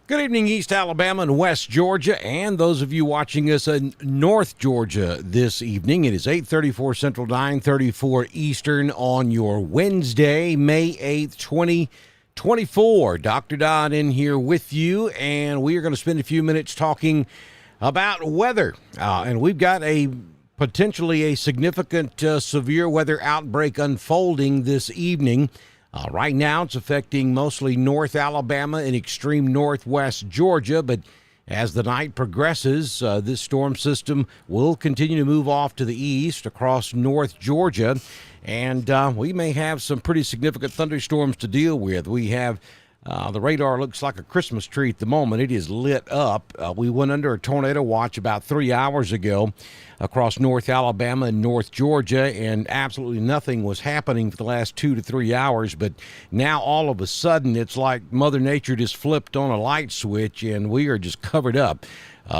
Good evening, East Alabama and West Georgia, and those of you watching us in North Georgia this evening. It is 8:34 Central, 9:34 Eastern on your Wednesday, May 8th, 2024. Dr. Dodd in here with you, and we are going to spend a few minutes talking about weather. And we've got potentially a significant severe weather outbreak unfolding this evening. Right now, it's affecting mostly North Alabama and extreme northwest Georgia, but as the night progresses, this storm system will continue to move off to the east across North Georgia, and we may have some pretty significant thunderstorms to deal with. We have the radar looks like a Christmas tree at the moment. It is lit up. We went under a tornado watch about 3 hours ago across North Alabama and North Georgia, and absolutely nothing was happening for the last 2 to 3 hours. But now all of a sudden, it's like Mother Nature just flipped on a light switch, and we are just covered up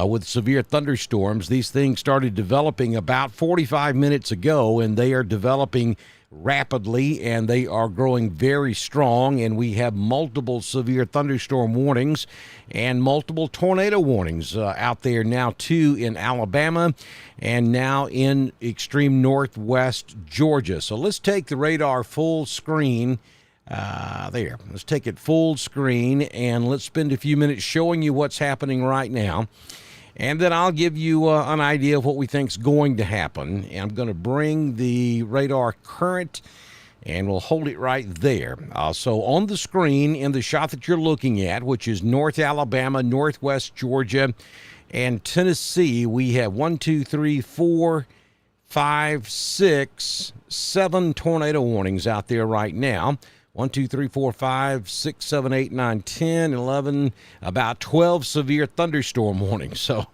with severe thunderstorms. These things started developing about 45 minutes ago, and they are developing rapidly, and they are growing very strong, and we have multiple severe thunderstorm warnings and multiple tornado warnings out there now too in Alabama and now in extreme northwest Georgia. So let's take the radar full screen. Let's take it full screen, and let's spend a few minutes showing you what's happening right now. And then I'll give you an idea of what we think is going to happen. And I'm going to bring the radar current, and we'll hold it right there. So on the screen, in the shot that you're looking at, which is North Alabama, Northwest Georgia, and Tennessee, we have 1, 2, 3, 4, 5, 6, 7 tornado warnings out there right now. 1, 2, 3, 4, 5, 6, 7, 8, 9, 10, 11, about 12 severe thunderstorm warnings. So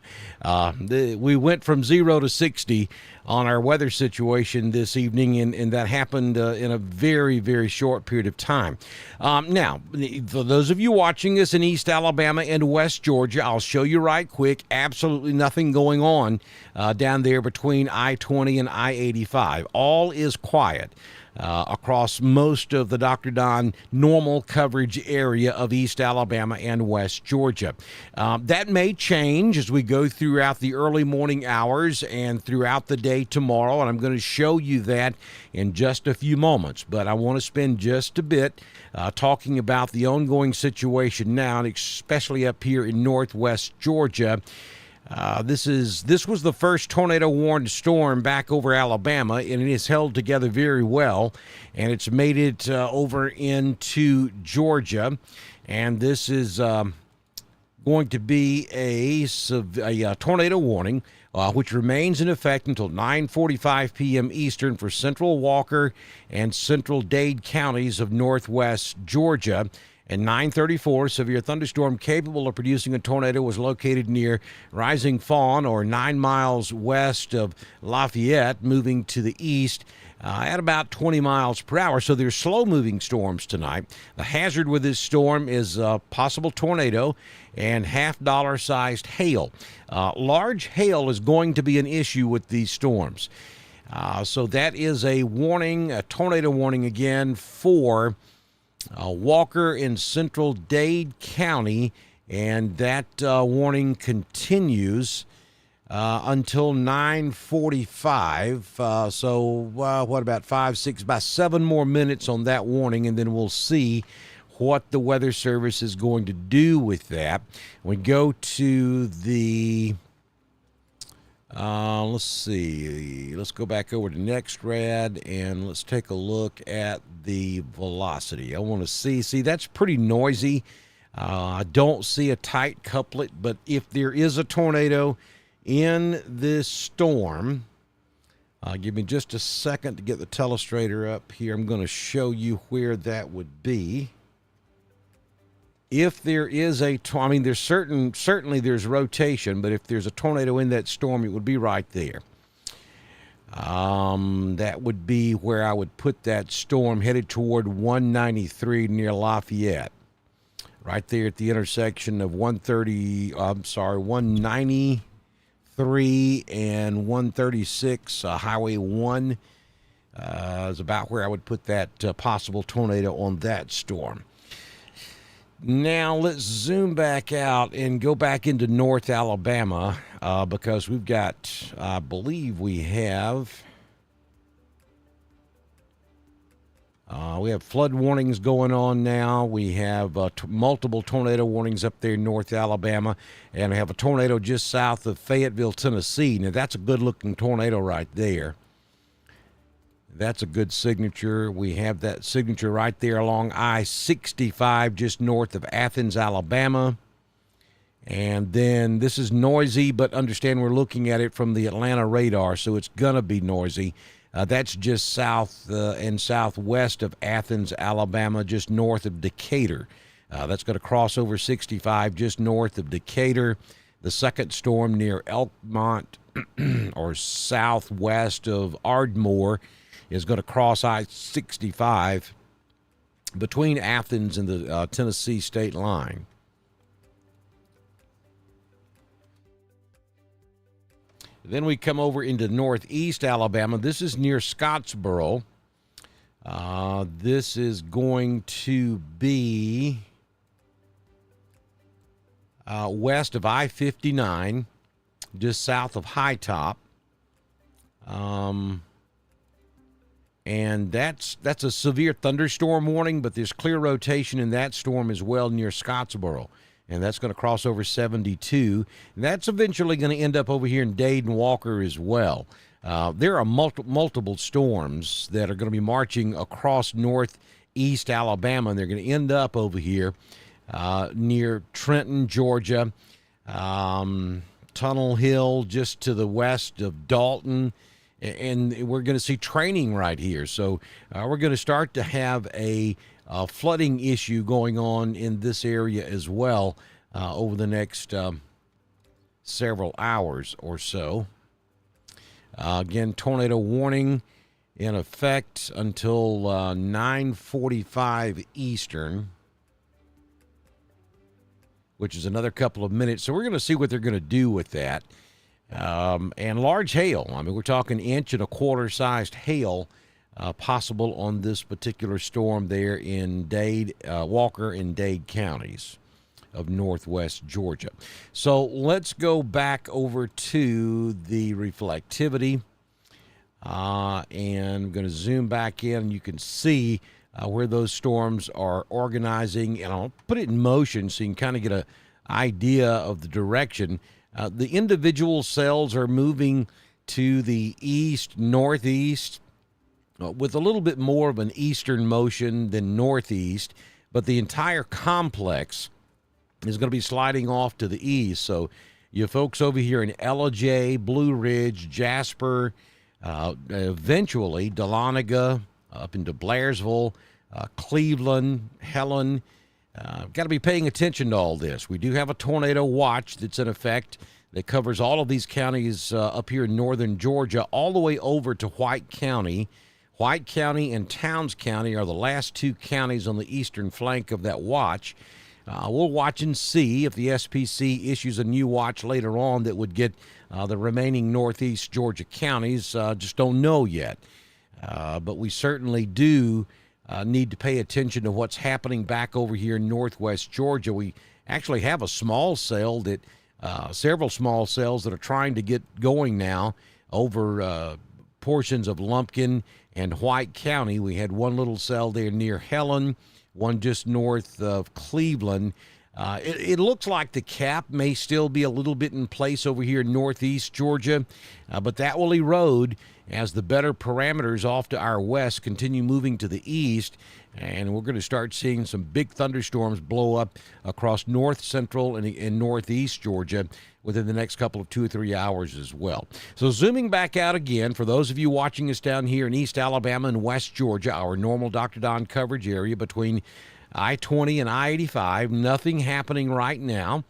we went from 0 to 60 on our weather situation this evening, and that happened in a very, very short period of time. Now, for those of you watching us in East Alabama and West Georgia, I'll show you right quick, absolutely nothing going on down there between I-20 and I-85. All is quiet across most of the Dr. Don normal coverage area of East Alabama and West Georgia. That may change as we go throughout the early morning hours and throughout the day tomorrow, and I'm going to show you that in just a few moments. But I want to spend just a bit talking about the ongoing situation now, and especially up here in northwest Georgia. This was the first tornado-warned storm back over Alabama, and it has held together very well, and it's made it over into Georgia, and this is going to be a tornado warning, which remains in effect until 9:45 p.m. Eastern for central Walker and central Dade counties of northwest Georgia. And 9:34, severe thunderstorm capable of producing a tornado was located near Rising Fawn, or 9 miles west of Lafayette, moving to the east at about 20 miles per hour. So there's slow-moving storms tonight. The hazard with this storm is possible tornado and half-dollar-sized hail. Large hail is going to be an issue with these storms. So that is a warning, a tornado warning again for Walker in central Dade County, and that warning continues until 9:45. What about 5, 6, about 7 more minutes on that warning, and then we'll see what the Weather Service is going to do with that. We go to the let's see. Let's go back over to NextRad, and let's take a look at the velocity. I want to see that's pretty noisy. I don't see a tight couplet, but if there is a tornado in this storm, give me just a second to get the telestrator up here. I'm going to show you where that would be. If there is there's certainly there's rotation, but if there's a tornado in that storm, it would be right there. That would be where I would put that storm, headed toward 193 near Lafayette. Right there at the intersection of 193 and 136, Highway 1 is about where I would put that possible tornado on that storm. Now let's zoom back out and go back into North Alabama because we've got, I believe we have flood warnings going on now. We have multiple tornado warnings up there in North Alabama, and we have a tornado just south of Fayetteville, Tennessee. Now that's a good-looking tornado right there. That's a good signature. We have that signature right there along I-65 just north of Athens, Alabama. And then this is noisy, but understand we're looking at it from the Atlanta radar, so it's going to be noisy. That's just south and southwest of Athens, Alabama, just north of Decatur. That's going to cross over 65 just north of Decatur. The second storm near Elkmont or southwest of Ardmore is going to cross I-65 between Athens and the Tennessee state line. Then we come over into northeast Alabama. This is near Scottsboro. This is going to be west of I-59, just south of High Top. And that's a severe thunderstorm warning, but there's clear rotation in that storm as well near Scottsboro. And that's going to cross over 72. And that's eventually going to end up over here in Dade and Walker as well. There are multiple storms that are going to be marching across northeast Alabama, and they're going to end up over here near Trenton, Georgia, Tunnel Hill, just to the west of Dalton. And we're going to see training right here. So we're going to start to have a flooding issue going on in this area as well over the next several hours or so. Again, tornado warning in effect until 9:45 Eastern, which is another couple of minutes. So we're going to see what they're going to do with that. And large hail. I mean, we're talking inch and a quarter sized hail possible on this particular storm there in Dade, Walker and Dade counties of northwest Georgia. So let's go back over to the reflectivity. And I'm going to zoom back in. You can see where those storms are organizing, and I'll put it in motion so you can kind of get an idea of the direction. The individual cells are moving to the east, northeast, with a little bit more of an eastern motion than northeast, but the entire complex is going to be sliding off to the east. So you folks over here in Ellijay, Blue Ridge, Jasper, eventually Dahlonega, up into Blairsville, Cleveland, Helen, got to be paying attention to all this. We do have a tornado watch that's in effect that covers all of these counties up here in northern Georgia, all the way over to White County. White County and Towns County are the last two counties on the eastern flank of that watch. We'll watch and see if the SPC issues a new watch later on that would get the remaining northeast Georgia counties. Just don't know yet. But we certainly do need to pay attention to what's happening back over here in northwest Georgia. We actually have a small cell that, several small cells that are trying to get going now over portions of Lumpkin and White County. We had one little cell there near Helen, one just north of Cleveland. It looks like the cap may still be a little bit in place over here in northeast Georgia, but that will erode as the better parameters off to our west continue moving to the east, and we're going to start seeing some big thunderstorms blow up across north central and northeast Georgia within the next couple of 2 or 3 hours as well. So zooming back out again, for those of you watching us down here in East Alabama and West Georgia, our normal Dr. Don coverage area between I-20 and I-85, nothing happening right now,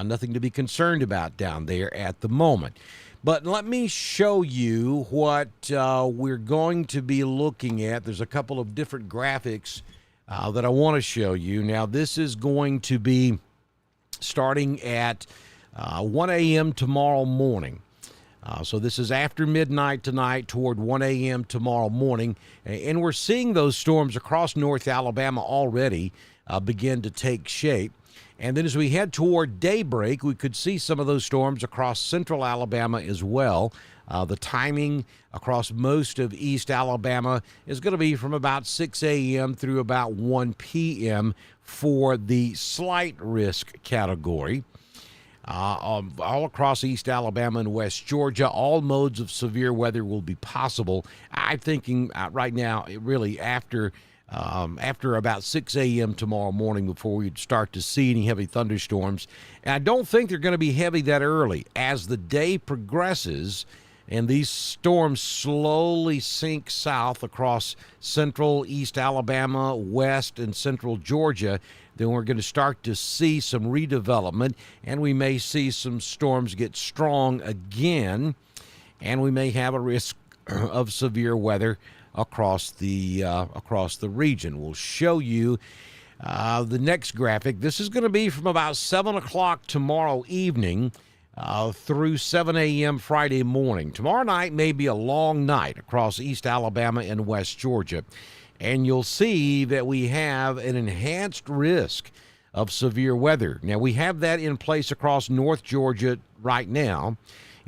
nothing to be concerned about down there at the moment. But let me show you what we're going to be looking at. There's a couple of different graphics that I want to show you. Now, this is going to be starting at 1 a.m. tomorrow morning. So this is after midnight tonight toward 1 a.m. tomorrow morning. And we're seeing those storms across North Alabama already. begin to take shape. And then as we head toward daybreak, we could see some of those storms across central Alabama as well. The timing across most of East Alabama is going to be from about 6 a.m. through about 1 p.m. for the slight risk category. All across East Alabama and West Georgia, all modes of severe weather will be possible. I'm thinking right now, really after about 6 a.m. tomorrow morning before we start to see any heavy thunderstorms. And I don't think they're going to be heavy that early. As the day progresses and these storms slowly sink south across central East Alabama, west and central Georgia, then we're going to start to see some redevelopment, and we may see some storms get strong again, and we may have a risk of severe weather across the region. We'll show you the next graphic. This is going to be from about 7 o'clock tomorrow evening through 7 a.m. Friday morning. Tomorrow night may be a long night across East Alabama and West Georgia, and you'll see that we have an enhanced risk of severe weather. Now, we have that in place across North Georgia right now,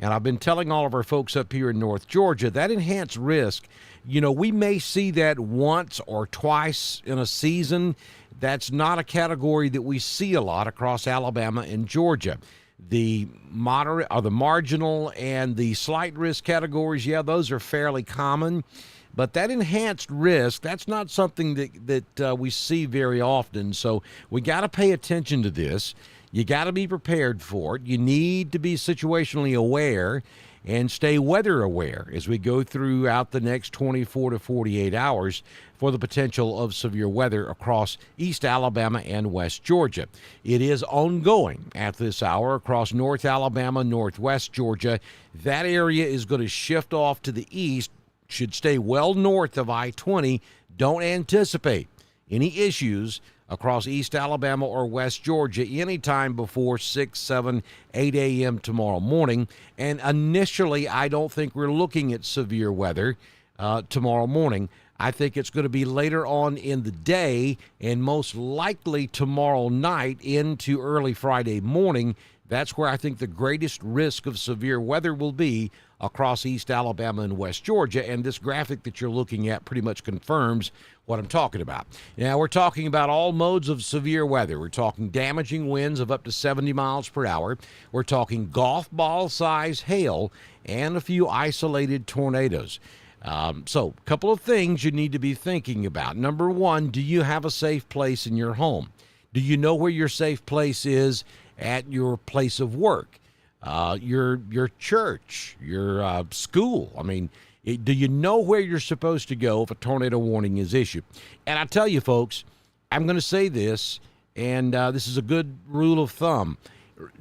and I've been telling all of our folks up here in North Georgia, that enhanced risk, we may see that once or twice in a season. That's not a category that we see a lot across Alabama and Georgia. The moderate or the marginal and the slight risk categories, yeah, those are fairly common. But that enhanced risk, that's not something that we see very often. So we got to pay attention to this. You got to be prepared for it. You need to be situationally aware and stay weather aware as we go throughout the next 24 to 48 hours for the potential of severe weather across East Alabama and West Georgia. It is ongoing at this hour across North Alabama, Northwest Georgia. That area is going to shift off to the east, should stay well north of I-20. Don't anticipate any issues across East Alabama or West Georgia anytime before 6, 7, 8 a.m. tomorrow morning. And initially, I don't think we're looking at severe weather tomorrow morning. I think it's going to be later on in the day and most likely tomorrow night into early Friday morning. That's where I think the greatest risk of severe weather will be across East Alabama and West Georgia. And this graphic that you're looking at pretty much confirms what I'm talking about. Now, we're talking about all modes of severe weather. We're talking damaging winds of up to 70 miles per hour. We're talking golf ball size hail and a few isolated tornadoes. So a couple of things you need to be thinking about. Number one, do you have a safe place in your home? Do you know where your safe place is at your place of work, your church, your school? I mean, do you know where you're supposed to go if a tornado warning is issued? And I tell you, folks, I'm going to say this, and this is a good rule of thumb.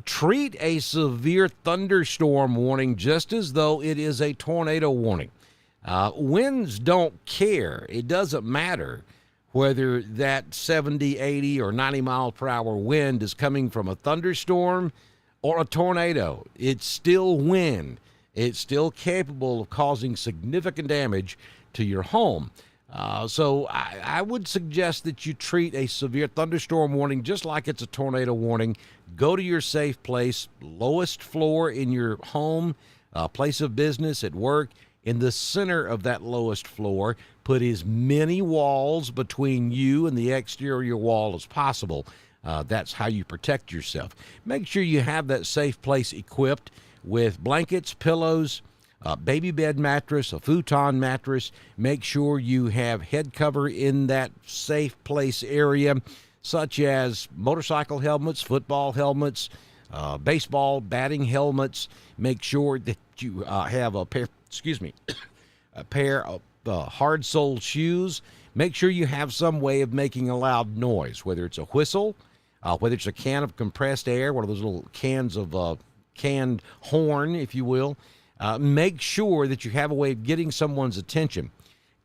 Treat a severe thunderstorm warning just as though it is a tornado warning. Winds don't care. It doesn't matter whether that 70, 80, or 90 mile per hour wind is coming from a thunderstorm or a tornado. It's still wind. It's still capable of causing significant damage to your home. So I would suggest that you treat a severe thunderstorm warning just like it's a tornado warning. Go to your safe place, lowest floor in your home, place of business, at work. In the center of that lowest floor, put as many walls between you and the exterior wall as possible. That's how you protect yourself. Make sure you have that safe place equipped with blankets, pillows, baby bed mattress, a futon mattress. Make sure you have head cover in that safe place area, such as motorcycle helmets, football helmets, baseball, batting helmets. Make sure that you have a pair of hard-soled shoes. Make sure you have some way of making a loud noise, whether it's a whistle, whether it's a can of compressed air, one of those little cans of canned horn, if you will. Make sure that you have a way of getting someone's attention.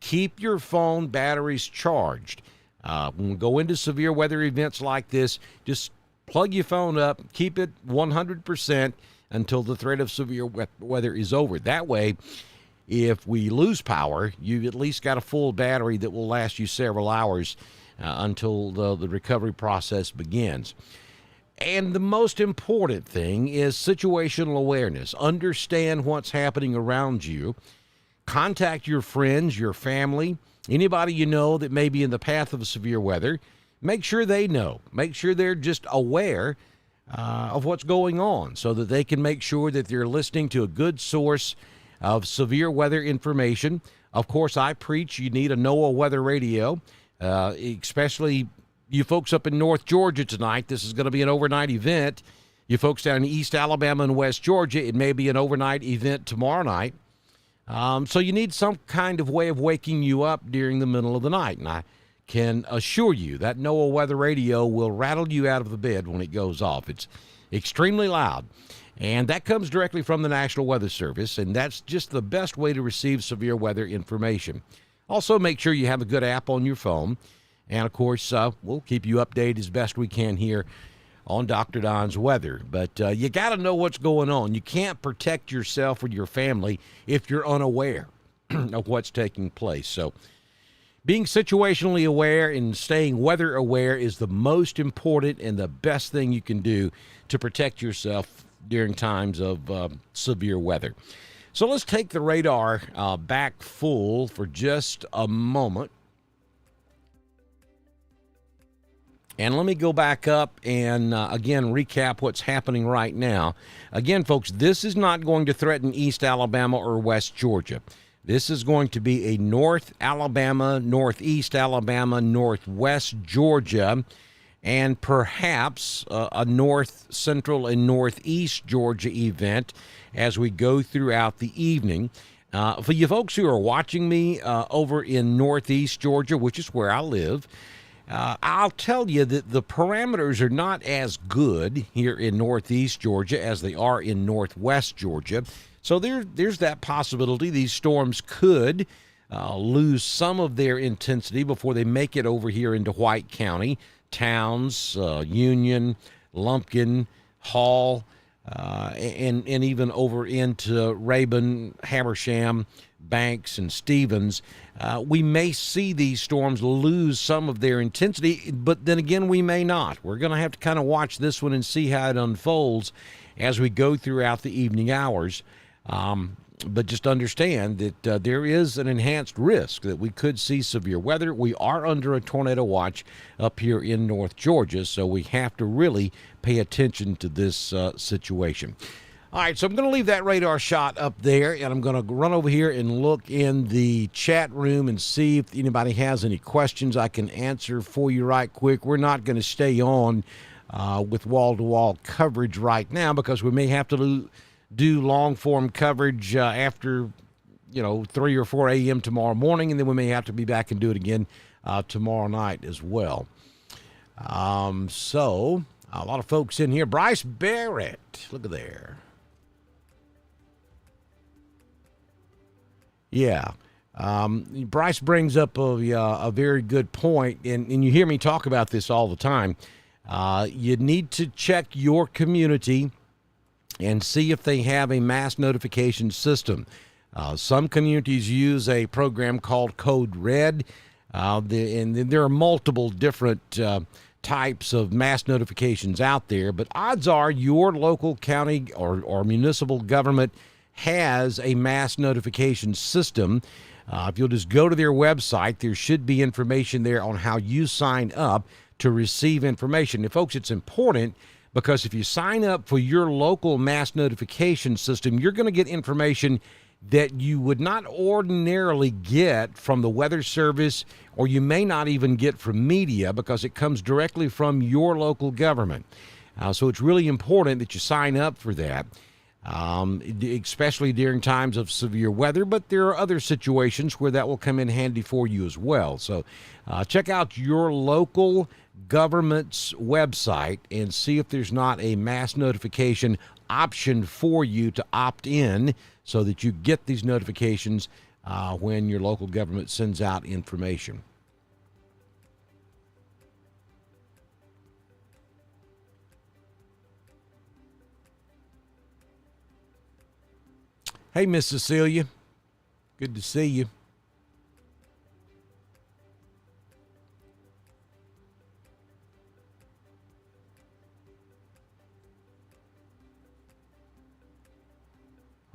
Keep your phone batteries charged. When we go into severe weather events like this, just plug your phone up, keep it 100% until the threat of severe weather is over. That way, if we lose power, you've at least got a full battery that will last you several hours until the recovery process begins. And the most important thing is situational awareness. Understand what's happening around you. Contact your friends, your family, anybody you know that may be in the path of severe weather. Make sure they know. Make sure they're just aware of what's going on so that they can make sure that they're listening to a good source of severe weather information. Of course, I preach you need a NOAA weather radio, especially you folks up in North Georgia tonight. This is going to be an overnight event. You folks down in East Alabama and West Georgia, it may be an overnight event tomorrow night. So you need some kind of way of waking you up during the middle of the night. And I can assure you that NOAA weather radio will rattle you out of the bed when it goes off. It's extremely loud. And that comes directly from the National Weather Service, and that's just the best way to receive severe weather information. Also, make sure you have a good app on your phone. And, of course, we'll keep you updated as best we can here on Dr. Don's Weather. But you got to know what's going on. You can't protect yourself or your family if you're unaware of what's taking place. So being situationally aware and staying weather aware is the most important and the best thing you can do to protect yourself during times of severe weather. So let's take the radar back full for just a moment. And let me go back up and, again, recap what's happening right now. Again, folks, this is not going to threaten East Alabama or West Georgia. This is going to be a North Alabama, Northeast Alabama, Northwest Georgia, and perhaps a North Central and Northeast Georgia event as we go throughout the evening. For you folks who are watching me over in Northeast Georgia, which is where I live, I'll tell you that the parameters are not as good here in Northeast Georgia as they are in Northwest Georgia. So there's that possibility these storms could lose some of their intensity before they make it over here into White County, Towns, Union, Lumpkin, Hall, and even over into Rabun, Habersham, Banks, and Stevens. We may see these storms lose some of their intensity, but then again, we may not. We're going to have to kind of watch this one and see how it unfolds as we go throughout the evening hours. But just understand that there is an enhanced risk that we could see severe weather. We are under a tornado watch up here in North Georgia, so we have to really pay attention to this situation. All right, so I'm going to leave that radar shot up there, and I'm going to run over here and look in the chat room and see if anybody has any questions I can answer for you right quick. We're not going to stay on with wall-to-wall coverage right now because we may have to do long-form coverage after, 3 or 4 a.m. tomorrow morning, and then we may have to be back and do it again tomorrow night as well. So a lot of folks in here. Bryce Barrett, look at there. Yeah. Bryce brings up a very good point, and you hear me talk about this all the time. You need to check your community and see if they have a mass notification system. Some communities use a program called Code Red, and there are multiple different types of mass notifications out there, but odds are your local county or municipal government has a mass notification system. If you'll just go to their website, there should be information there on how you sign up to receive information. And folks, it's important because if you sign up for your local mass notification system, you're going to get information that you would not ordinarily get from the Weather Service, or you may not even get from media because it comes directly from your local government. So it's really important that you sign up for that. Especially during times of severe weather, but there are other situations where that will come in handy for you as well. So check out your local government's website and see if there's not a mass notification option for you to opt in so that you get these notifications when your local government sends out information. Hey, Miss Cecilia. Good to see you.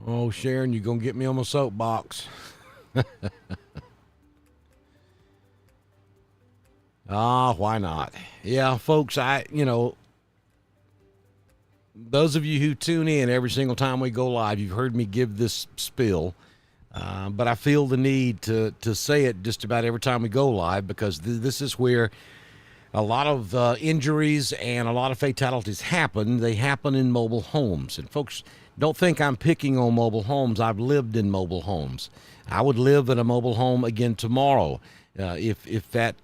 Oh, Sharon, you're going to get me on my soapbox. Why not? Yeah, folks, those of you who tune in every single time we go live, you've heard me give this spiel. But I feel the need to say it just about every time we go live because this is where a lot of injuries and a lot of fatalities happen. They happen in mobile homes. And folks, don't think I'm picking on mobile homes. I've lived in mobile homes. I would live in a mobile home again tomorrow if that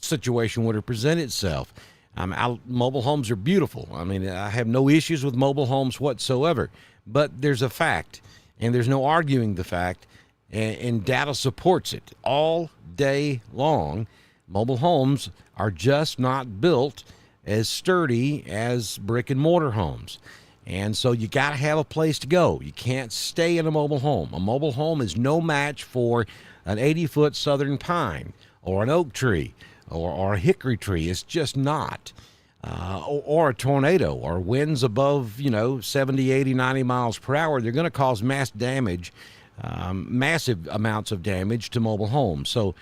situation were to present itself. Mobile homes are beautiful. I mean, I have no issues with mobile homes whatsoever. But there's a fact, and there's no arguing the fact, and data supports it all day long. Mobile homes are just not built as sturdy as brick and mortar homes. And so you got to have a place to go. You can't stay in a mobile home. A mobile home is no match for an 80-foot southern pine or an oak tree or a hickory tree. It's just not. Or a tornado or winds above, 70, 80, 90 miles per hour. They're going to cause massive amounts of damage to mobile homes. So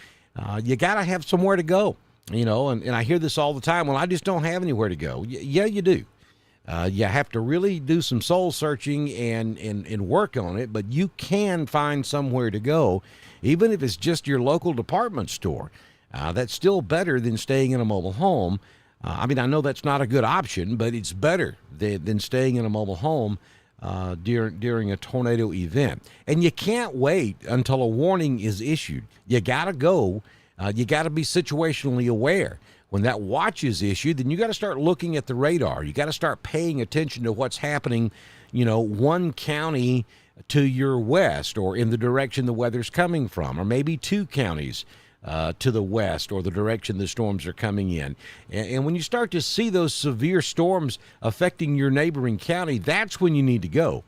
you got to have somewhere to go, and I hear this all the time. Well, I just don't have anywhere to go. Yeah, you do. You have to really do some soul searching and work on it, but you can find somewhere to go, even if it's just your local department store. That's still better than staying in a mobile home. I know that's not a good option, but it's better than staying in a mobile home during a tornado event. And you can't wait until a warning is issued. You got to go. You got to be situationally aware. When that watch is issued, then you got to start looking at the radar. You got to start paying attention to what's happening, one county to your west or in the direction the weather's coming from, or maybe two counties to the west or the direction the storms are coming in. And when you start to see those severe storms affecting your neighboring county, that's when you need to go.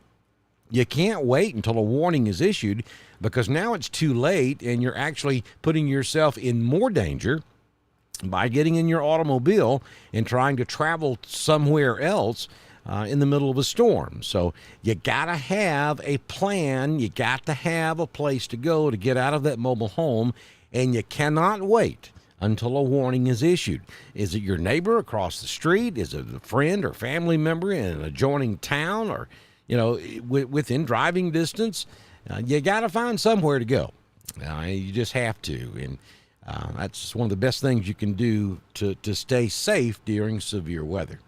You can't wait until a warning is issued because now it's too late and you're actually putting yourself in more danger by getting in your automobile and trying to travel somewhere else in the middle of a storm. So you got to have a plan. You got to have a place to go to get out of that mobile home. And you cannot wait until a warning is issued. Is it your neighbor across the street? Is it a friend or family member in an adjoining town or, within driving distance? You got to find somewhere to go. You just have to. And that's one of the best things you can do to stay safe during severe weather.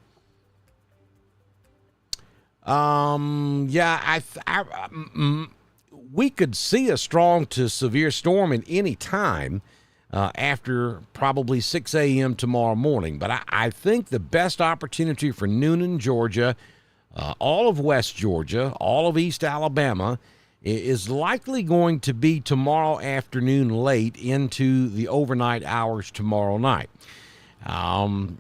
We could see a strong to severe storm at any time after probably 6 a.m. tomorrow morning. But I think the best opportunity for Noonan, Georgia, all of West Georgia, all of East Alabama, is likely going to be tomorrow afternoon late into the overnight hours tomorrow night.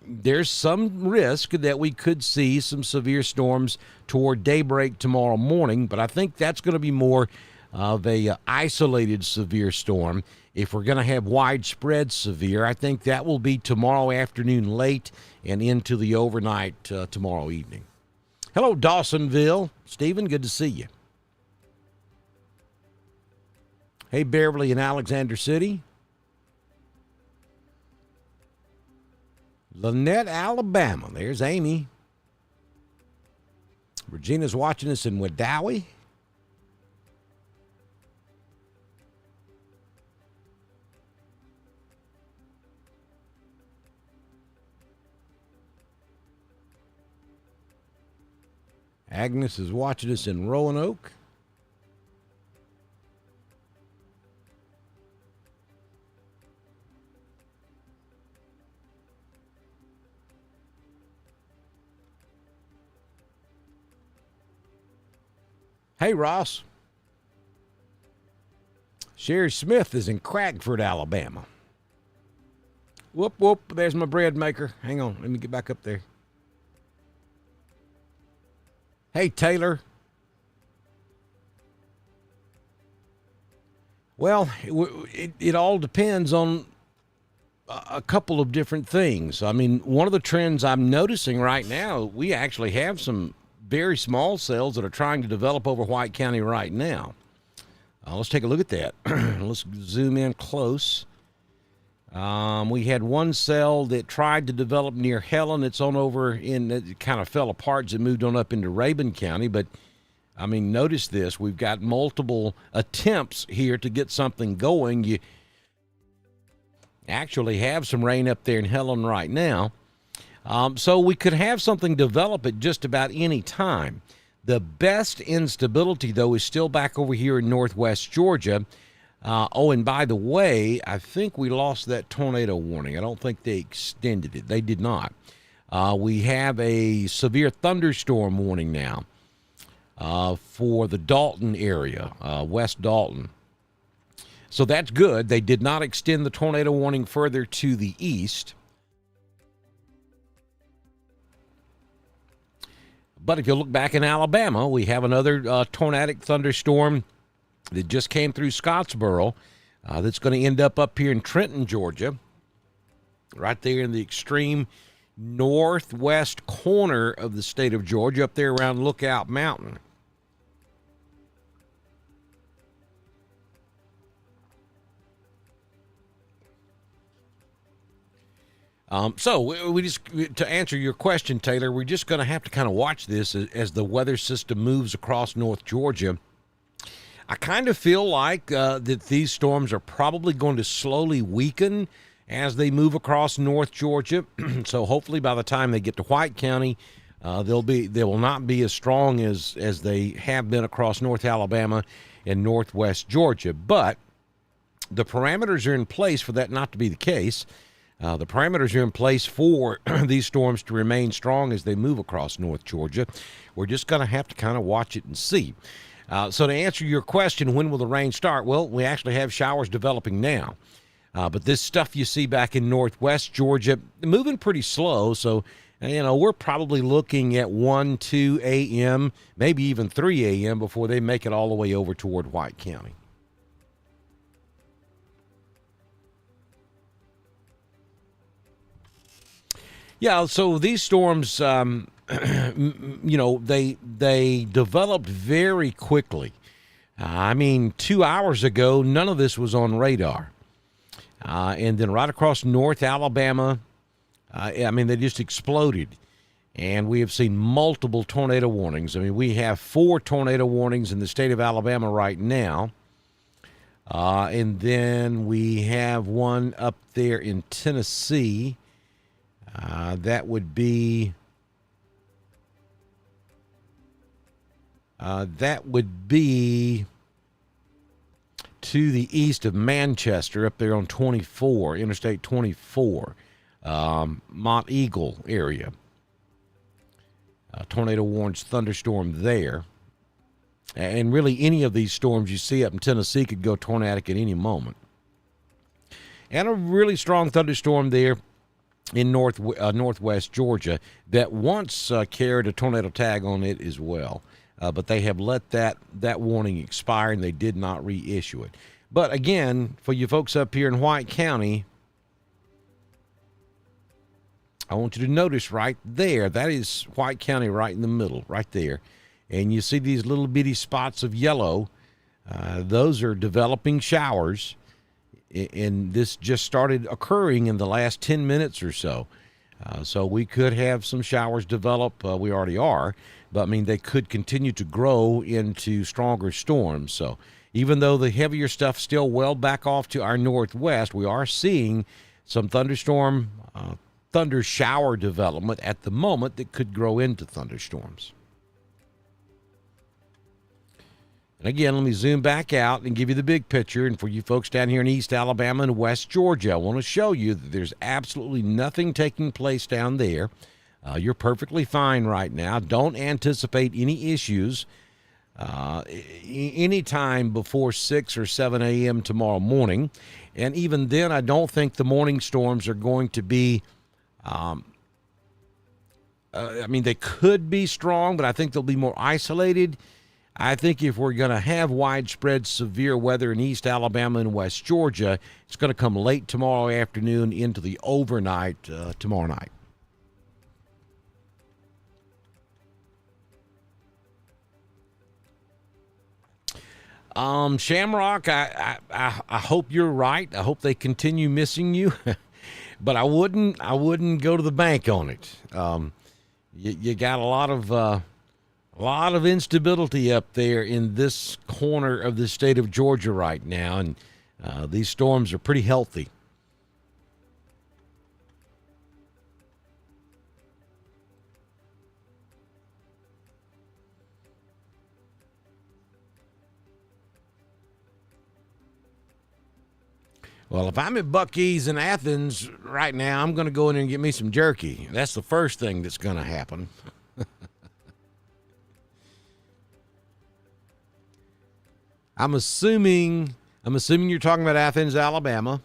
There's some risk that we could see some severe storms toward daybreak tomorrow morning, but I think that's going to be more of a isolated severe storm. If we're going to have widespread severe, I think that will be tomorrow afternoon late and into the overnight tomorrow evening. Hello, Dawsonville. Stephen, good to see you. Hey, Beverly and Alexander City. Lynette, Alabama. There's Amy. Regina's watching us in Wedowee. Agnes is watching us in Roanoke. Hey, Ross. Sherry Smith is in Cragford, Alabama. Whoop, whoop, there's my bread maker. Hang on, let me get back up there. Hey, Taylor. Well, it all depends on a couple of different things. One of the trends I'm noticing right now, we actually have some very small cells that are trying to develop over White County right now. Let's take a look at that. Let's zoom in close. We had one cell that tried to develop near Helen. It's on over in, it kind of fell apart as it moved on up into Rabun County. But, I mean, notice this. We've got multiple attempts here to get something going. You actually have some rain up there in Helen right now. So we could have something develop at just about any time. The best instability, though, is still back over here in northwest Georgia. And by the way, I think we lost that tornado warning. I don't think they extended it. They did not. We have a severe thunderstorm warning now for the Dalton area, West Dalton. So that's good. They did not extend the tornado warning further to the east. But if you look back in Alabama, we have another tornadic thunderstorm that just came through Scottsboro that's going to end up here in Trenton, Georgia, right there in the extreme northwest corner of the state of Georgia, up there around Lookout Mountain. So we just, to answer your question, Taylor, we're just going to have to kind of watch this as the weather system moves across North Georgia. I kind of feel like that these storms are probably going to slowly weaken as they move across North Georgia. So hopefully by the time they get to White County, they will not be as strong as they have been across North Alabama and Northwest Georgia. But the parameters are in place for that not to be the case. The parameters are in place for these storms to remain strong as they move across North Georgia. We're just going to have to kind of watch it and see. So to answer your question, when will the rain start? Well, we actually have showers developing now. But this stuff you see back in northwest Georgia, moving pretty slow. So, we're probably looking at 1, 2 a.m., maybe even 3 a.m. before they make it all the way over toward White County. Yeah, so these storms, they developed very quickly. 2 hours ago, none of this was on radar. And then right across North Alabama, they just exploded. And we have seen multiple tornado warnings. We have 4 tornado warnings in the state of Alabama right now. And then we have one up there in Tennessee. That would be to the east of Manchester, up there on 24, Interstate 24, Mont Eagle area. Tornado warns thunderstorm there. And really any of these storms you see up in Tennessee could go tornadic at any moment. And a really strong thunderstorm there in northwest Georgia that once carried a tornado tag on it as well. But they have let that warning expire, and they did not reissue it. But again, for you folks up here in White County, I want you to notice right there, that is White County right in the middle, right there. And you see these little bitty spots of yellow. Those are developing showers. And this just started occurring in the last 10 minutes or so. So we could have some showers develop. We already are. But, they could continue to grow into stronger storms. So even though the heavier stuff still well back off to our northwest, we are seeing some thunder shower development at the moment that could grow into thunderstorms. And again, let me zoom back out and give you the big picture. And for you folks down here in East Alabama and West Georgia, I want to show you that there's absolutely nothing taking place down there. You're perfectly fine right now. Don't anticipate any issues any time before 6 or 7 a.m. tomorrow morning. And even then, I don't think the morning storms are going to be they could be strong, but I think they'll be more isolated. I think if we're going to have widespread severe weather in East Alabama and West Georgia, it's going to come late tomorrow afternoon into the overnight tomorrow night. Shamrock, I hope you're right. I hope they continue missing you, but I wouldn't go to the bank on it. You got a lot of instability up there in this corner of the state of Georgia right now, and these storms are pretty healthy. Well, if I'm at Buc-ee's in Athens right now, I'm going to go in and get me some jerky. That's the first thing that's going to happen. I'm assuming you're talking about Athens, Alabama.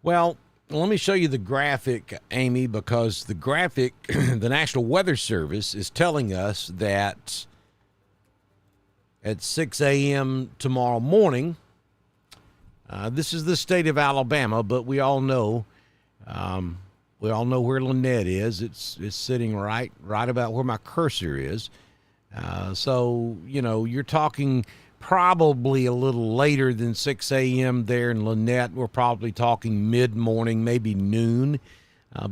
Well, let me show you the graphic, Amy, because the graphic, the National Weather Service is telling us that at 6 a.m. tomorrow morning, this is the state of Alabama, but we all know where Lynette is. It's sitting right about where my cursor is. So you're talking probably a little later than 6 a.m. there in Lynette. We're probably talking mid-morning, maybe noon,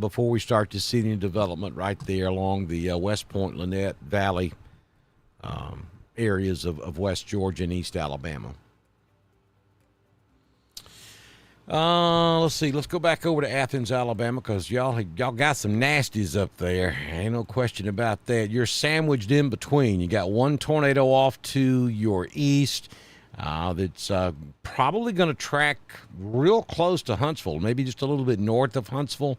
before we start to see any development right there along the West Point, Lynette Valley areas of West Georgia and East Alabama. Let's see. Let's go back over to Athens, Alabama, because y'all got some nasties up there. Ain't no question about that. You're sandwiched in between. You got one tornado off to your east that's probably going to track real close to Huntsville, maybe just a little bit north of Huntsville.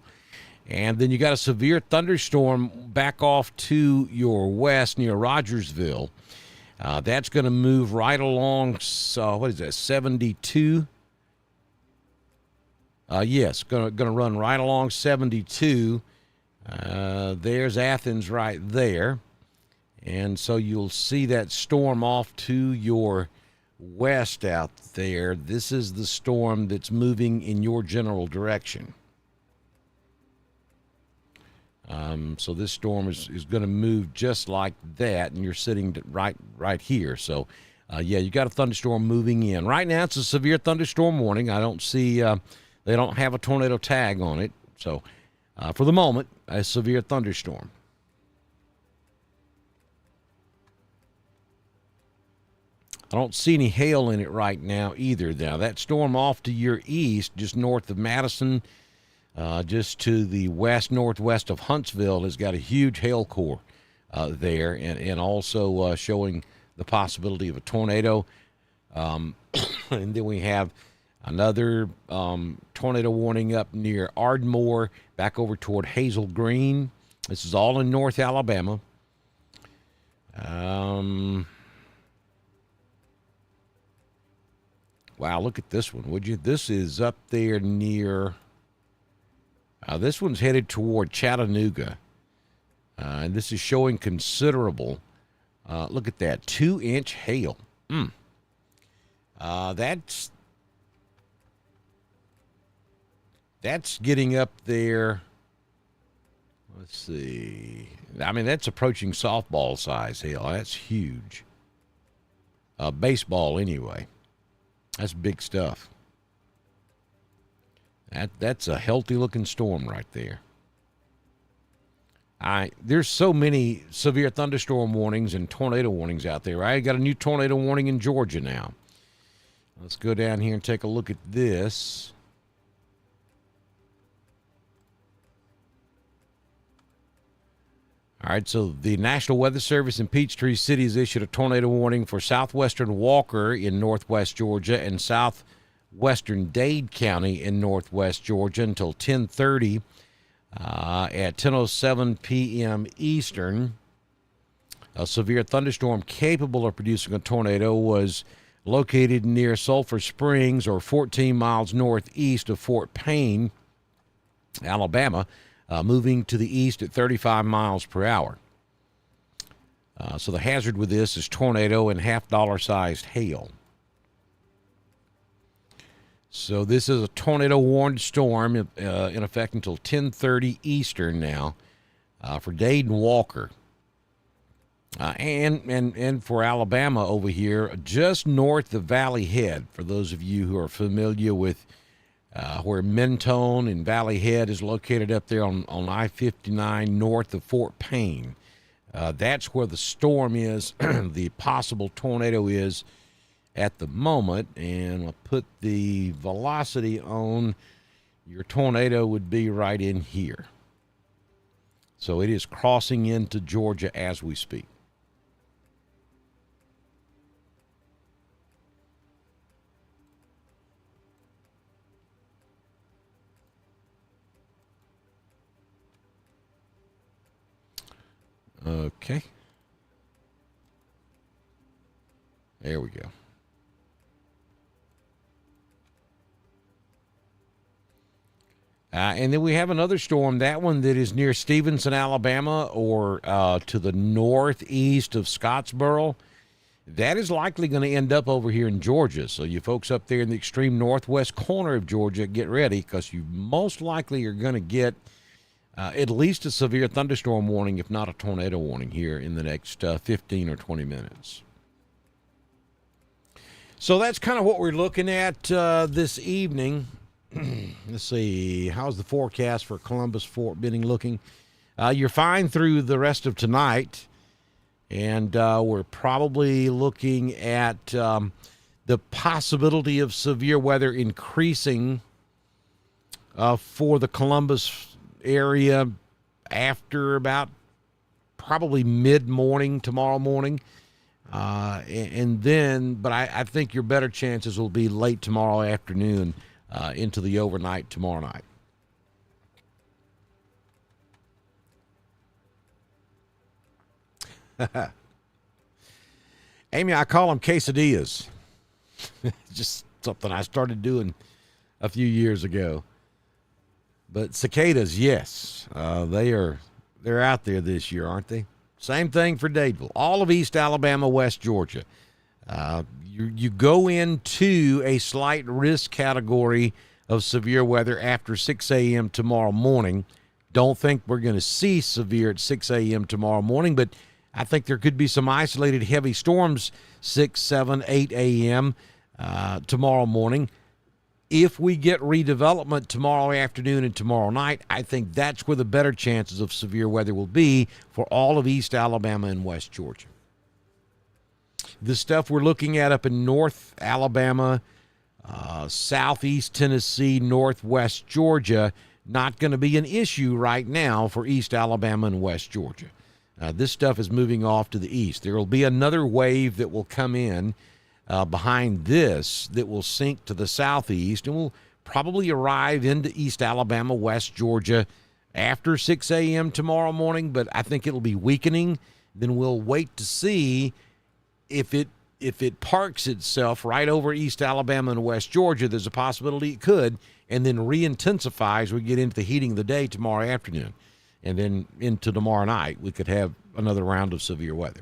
And then you got a severe thunderstorm back off to your west near Rogersville. That's going to move right along, what is that, 72? Yes, going to run right along 72. There's Athens right there. And so you'll see that storm off to your west out there. This is the storm that's moving in your general direction. So this storm is going to move just like that, and you're sitting right here. So, you got a thunderstorm moving in. Right now it's a severe thunderstorm warning. I don't see... they don't have a tornado tag on it. So, for the moment, a severe thunderstorm. I don't see any hail in it right now either. Now, that storm off to your east, just north of Madison, just to the west-northwest of Huntsville, has got a huge hail core there, and also showing the possibility of a tornado. And then we have another tornado warning up near Ardmore, back over toward Hazel Green. This is all in North Alabama. Wow, look at this one, would you? This is up there near... this one's headed toward Chattanooga. And this is showing considerable. Look at that, 2-inch hail. That's getting up there. Let's see. I mean, that's approaching softball size hail. That's huge. Baseball, anyway. That's big stuff. That's a healthy-looking storm right there. There's so many severe thunderstorm warnings and tornado warnings out there. I got a new tornado warning in Georgia now. Let's go down here and take a look at this. All right, so the National Weather Service in Peachtree City has issued a tornado warning for southwestern Walker in northwest Georgia and southwestern Dade County in northwest Georgia until 10:30 at 10:07 p.m. Eastern. A severe thunderstorm capable of producing a tornado was located near Sulphur Springs, or 14 miles northeast of Fort Payne, Alabama. Moving to the east at 35 miles per hour. So the hazard with this is tornado and half-dollar-sized hail. So this is a tornado-warned storm in effect until 10:30 Eastern now for Dade and Walker. And for Alabama over here, just north of Valley Head, for those of you who are familiar with where Mentone and Valley Head is located up there on I-59 north of Fort Payne. That's where the storm is, the possible tornado is at the moment. And I'll put the velocity on. Your tornado would be right in here. So it is crossing into Georgia as we speak. Okay. There we go. And then we have another storm, that one that is near Stevenson, Alabama, or to the northeast of Scottsboro. That is likely going to end up over here in Georgia. So you folks up there in the extreme northwest corner of Georgia, get ready, because you most likely are going to get at least a severe thunderstorm warning, if not a tornado warning, here in the next 15 or 20 minutes. So that's kind of what we're looking at this evening. Let's see. How's the forecast for Columbus, Fort Benning looking? You're fine through the rest of tonight. And we're probably looking at the possibility of severe weather increasing for the Columbus area after about probably mid-morning tomorrow morning. And then, but I think your better chances will be late tomorrow afternoon into the overnight tomorrow night. Amy, I call them quesadillas. Just something I started doing a few years ago. But cicadas, yes, they're out there this year, aren't they? Same thing for Dadeville. All of East Alabama, West Georgia. You go into a slight risk category of severe weather after 6 a.m. tomorrow morning. Don't think we're going to see severe at 6 a.m. tomorrow morning, but I think there could be some isolated heavy storms 6, 7, 8 a.m. Tomorrow morning. If we get redevelopment tomorrow afternoon and tomorrow night, I think that's where the better chances of severe weather will be for all of East Alabama and West Georgia. The stuff we're looking at up in North Alabama, Southeast Tennessee, Northwest Georgia, not going to be an issue right now for East Alabama and West Georgia. This stuff is moving off to the east. There will be another wave that will come in behind this that will sink to the southeast and will probably arrive into East Alabama, West Georgia after 6 a.m. tomorrow morning, but I think it'll be weakening. Then we'll wait to see if it parks itself right over East Alabama and West Georgia. There's a possibility it could, and then re-intensify as we get into the heating of the day tomorrow afternoon. And then into tomorrow night, we could have another round of severe weather.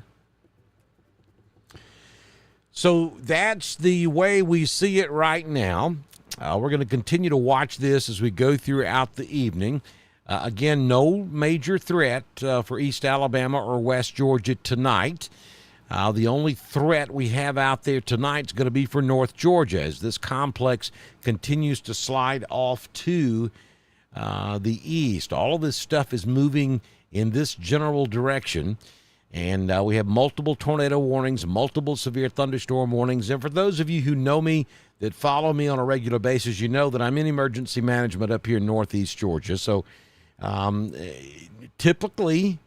So that's the way we see it right now. We're going to continue to watch this as we go throughout the evening. Again, no major threat for East Alabama or West Georgia tonight. The only threat we have out there tonight is going to be for North Georgia as this complex continues to slide off to the east. All of this stuff is moving in this general direction. And we have multiple tornado warnings, multiple severe thunderstorm warnings. And for those of you who know me, that follow me on a regular basis, you know that I'm in emergency management up here in Northeast Georgia. So typically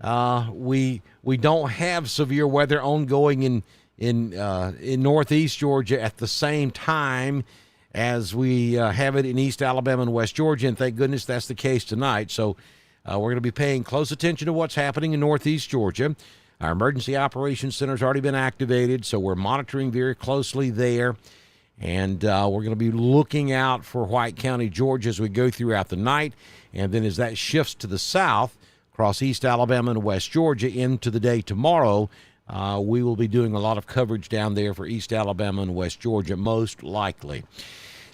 we don't have severe weather ongoing in Northeast Georgia at the same time as we have it in East Alabama and West Georgia. And thank goodness that's the case tonight. So we're going to be paying close attention to what's happening in Northeast Georgia. Our Emergency Operations Center has already been activated, so we're monitoring very closely there. And we're going to be looking out for White County, Georgia as we go throughout the night. And then as that shifts to the south, across East Alabama and West Georgia into the day tomorrow. We will be doing a lot of coverage down there for East Alabama and West Georgia, most likely.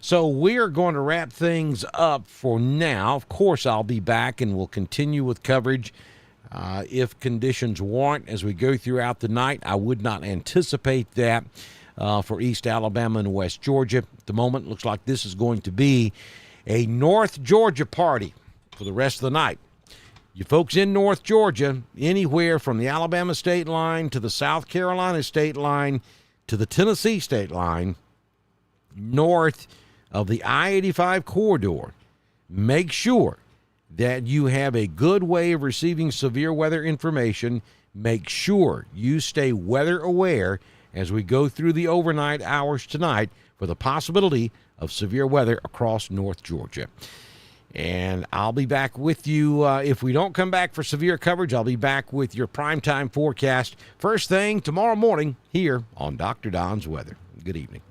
So we are going to wrap things up for now. Of course, I'll be back and we'll continue with coverage if conditions warrant as we go throughout the night. I would not anticipate that for East Alabama and West Georgia. At the moment, it looks like this is going to be a North Georgia party for the rest of the night. You folks in North Georgia, anywhere from the Alabama state line to the South Carolina state line to the Tennessee state line, north of the I-85 corridor, make sure that you have a good way of receiving severe weather information. Make sure you stay weather aware as we go through the overnight hours tonight for the possibility of severe weather across North Georgia. And I'll be back with you. If we don't come back for severe coverage, I'll be back with your primetime forecast first thing tomorrow morning here on Dr. Don's Weather. Good evening.